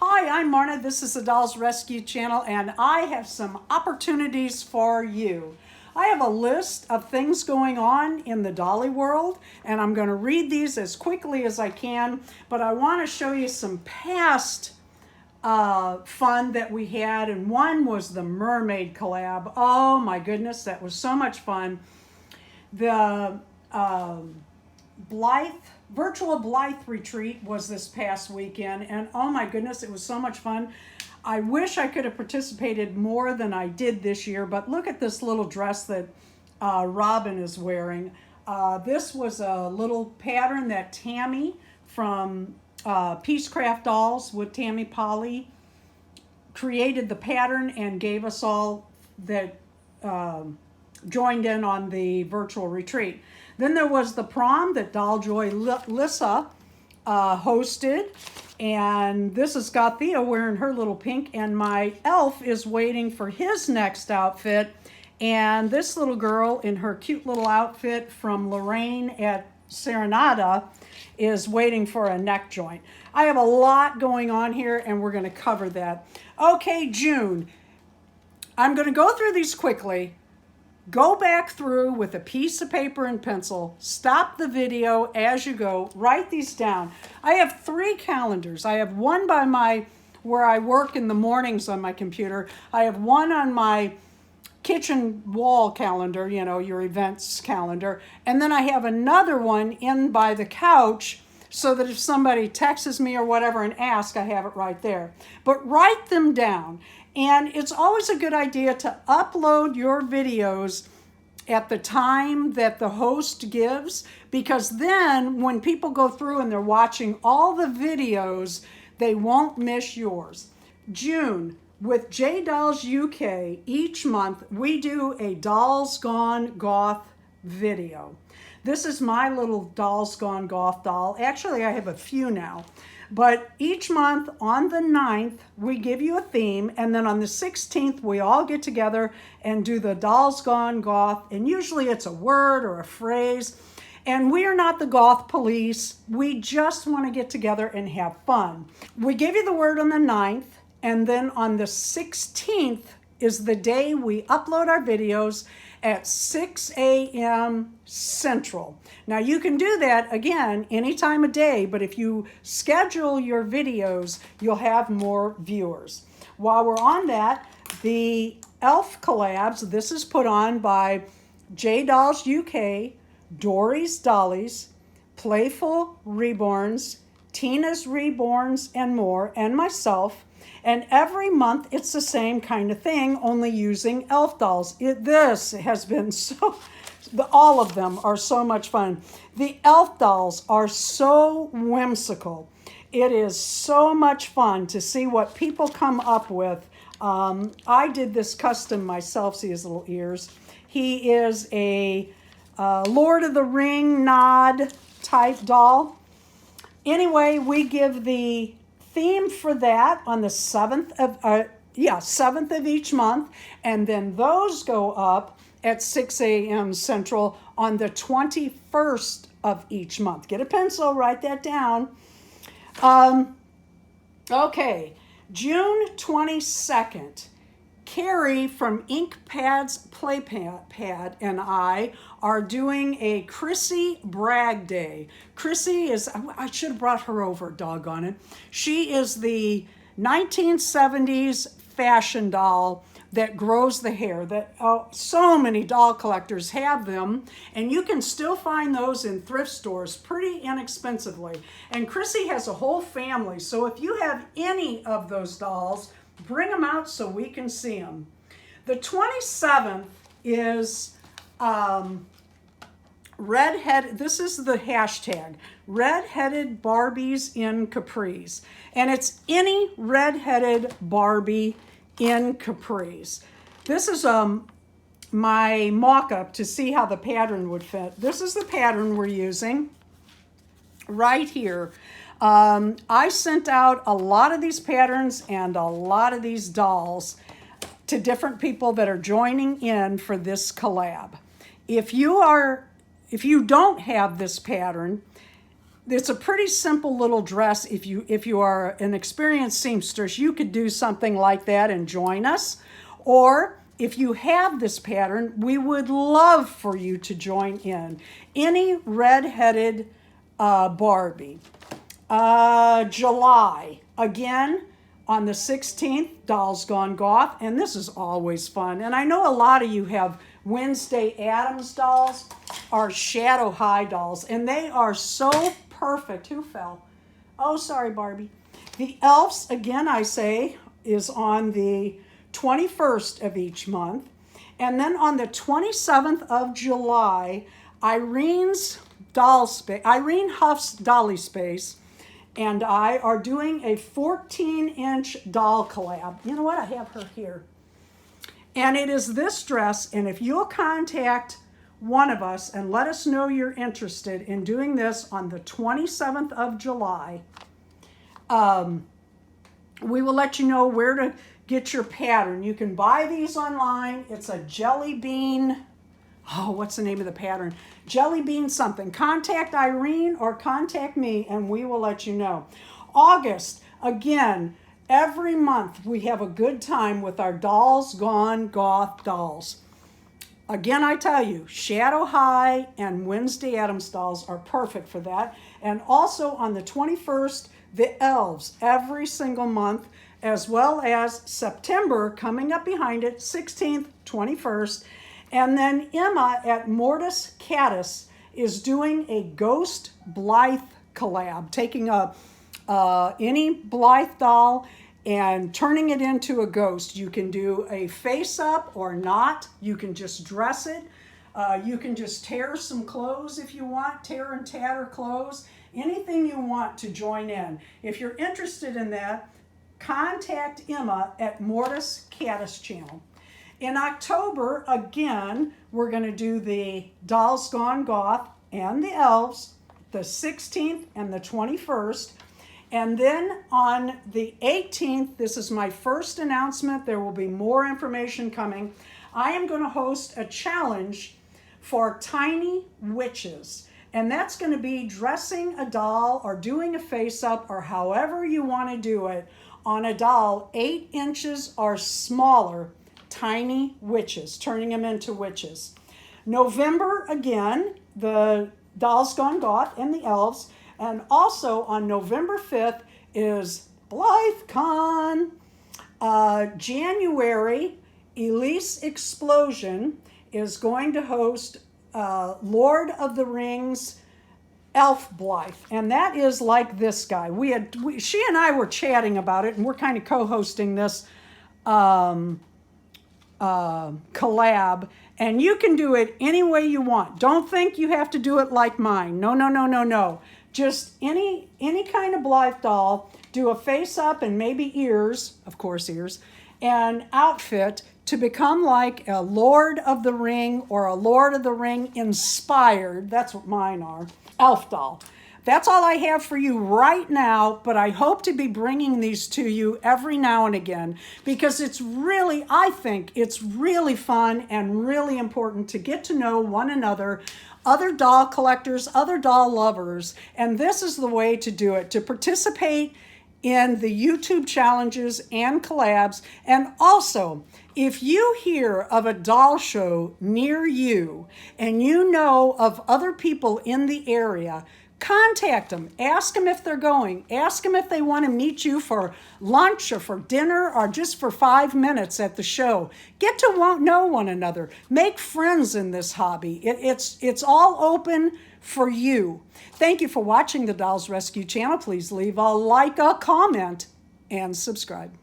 Hi, I'm Marna. This is the Dolls Rescue Channel, and I have some opportunities for you. I have a list of things going on in the dolly world, and I'm going to read these as quickly as I can, but I want to show you some past fun that we had, and one was the mermaid collab. Oh my goodness, that was so much fun. The Blythe virtual Blythe retreat was this past weekend, and oh my goodness, it was so much fun. I wish I could have participated more than I did this year, but look at this little dress that Robin is wearing. This was a little pattern that Tammy from Peacecraft Dolls with Tammy Polly created the pattern and gave us all that joined in on the virtual retreat. Then there was the prom that Doll Joy Lissa hosted, and this is Gothia wearing her little pink, and my elf is waiting for his next outfit, and this little girl in her cute little outfit from Lorraine at Serenata is waiting for a neck joint. I have a lot going on here, and we're going to cover that. Okay, June. I'm going to go through these quickly. Go back through with a piece of paper and pencil, stop the video as you go, write these down. I have 3 calendars. I have one by where I work in the mornings on my computer. I have one on my kitchen wall calendar, you know, your events calendar. And then I have another one in by the couch so that if somebody texts me or whatever and asks, I have it right there. But write them down. And it's always a good idea to upload your videos at the time that the host gives, because then when people go through and they're watching all the videos, they won't miss yours. June, with J Dolls UK, each month we do a Dolls Gone Goth video. This is my little Dolls Gone Goth doll. Actually, I have a few now. But each month on the 9th, we give you a theme, and then on the 16th, we all get together and do the Dolls Gone Goth, and usually it's a word or a phrase. And we are not the goth police. We just want to get together and have fun. We give you the word on the 9th, and then on the 16th is the day we upload our videos at 6 a.m. Central. Now you can do that again any time of day, but if you schedule your videos, you'll have more viewers. While we're on that, the elf collabs, this is put on by J Dolls UK, Dory's Dollies, Playful Reborns, Tina's Reborns and more, and myself. And every month it's the same kind of thing, only using elf dolls. This has been all of them are so much fun. The elf dolls are so whimsical. It is so much fun to see what people come up with. I did this custom myself, see his little ears. He is a Lord of the Ring nod type doll. Anyway, we give the theme for that on the 7th of each month, and then those go up at 6 a.m. Central on the 21st of each month. Get a pencil, write that down. Okay, June 22nd. Carrie from Ink Pads Playpad and I are doing a Chrissy Bragg Day. Chrissy is, I should have brought her over, doggone it. She is the 1970s fashion doll that grows the hair. That so many doll collectors have them, and you can still find those in thrift stores pretty inexpensively. And Chrissy has a whole family, so if you have any of those dolls, bring them out so we can see them. The 27th is redhead. This is the hashtag, redheaded Barbies in capris. And it's any redheaded Barbie in capris. This is my mock-up to see how the pattern would fit. This is the pattern we're using right here. I sent out a lot of these patterns and a lot of these dolls to different people that are joining in for this collab. If you don't have this pattern, It's a pretty simple little dress. If you are an experienced seamstress, you could do something like that and join us. Or if you have this pattern, we would love for you to join in. Any red-headed Barbie. July, again, on the 16th, Dolls Gone Goth, and this is always fun. And I know a lot of you have Wednesday Addams dolls or Shadow High dolls, and they are so perfect. Who fell? Oh, sorry, Barbie. The Elves, again, I say, is on the 21st of each month. And then on the 27th of July, Irene Huff's Dolly Space and I are doing a 14-inch doll collab. You know what? I have her here. And it is this dress, and if you'll contact one of us and let us know you're interested in doing this on the 27th of July, we will let you know where to get your pattern. You can buy these online. It's a jelly bean. Oh, what's the name of the pattern? Jelly bean something. Contact Irene or contact me and we will let you know. August, again, every month we have a good time with our Dolls Gone Goth dolls. Again, I tell you, Shadow High and Wednesday Addams dolls are perfect for that. And also on the 21st, the Elves, every single month, as well as September coming up behind it, 16th, 21st. And then Emma at Mortis Caddis is doing a Ghost Blythe collab, taking any Blythe doll and turning it into a ghost. You can do a face-up or not. You can just dress it. You can just tear some clothes if you want, tear and tatter clothes, anything you want to join in. If you're interested in that, contact Emma at Mortis Caddis channel. In October, again, we're going to do the Dolls Gone Goth and the Elves, the 16th and the 21st. And then on the 18th, this is my first announcement. There will be more information coming. I am going to host a challenge for tiny witches. And that's going to be dressing a doll or doing a face-up or however you want to do it on a doll 8 inches or smaller. Tiny witches, turning them into witches. November, again, the Dolls Gone Goth and the Elves. And also on November 5th is BlytheCon. January, Elise Explosion is going to host Lord of the Rings Elf Blythe. And that is like this guy. She and I were chatting about it, and we're kind of co-hosting this collab, and you can do it any way you want. Don't think you have to do it like mine. No. Just any kind of Blythe doll, do a face up and maybe ears, of course ears, and outfit to become like a Lord of the Ring or a Lord of the Ring inspired, that's what mine are, elf doll. That's all I have for you right now, but I hope to be bringing these to you every now and again because I think it's really fun and really important to get to know one another, other doll collectors, other doll lovers, and this is the way to do it, to participate in the YouTube challenges and collabs. And also, if you hear of a doll show near you and you know of other people in the area, contact them. Ask them if they're going. Ask them if they want to meet you for lunch or for dinner or just for 5 minutes at the show. Get to know one another. Make friends in this hobby. It's all open for you. Thank you for watching the Dolls Rescue channel. Please leave a like, a comment, and subscribe.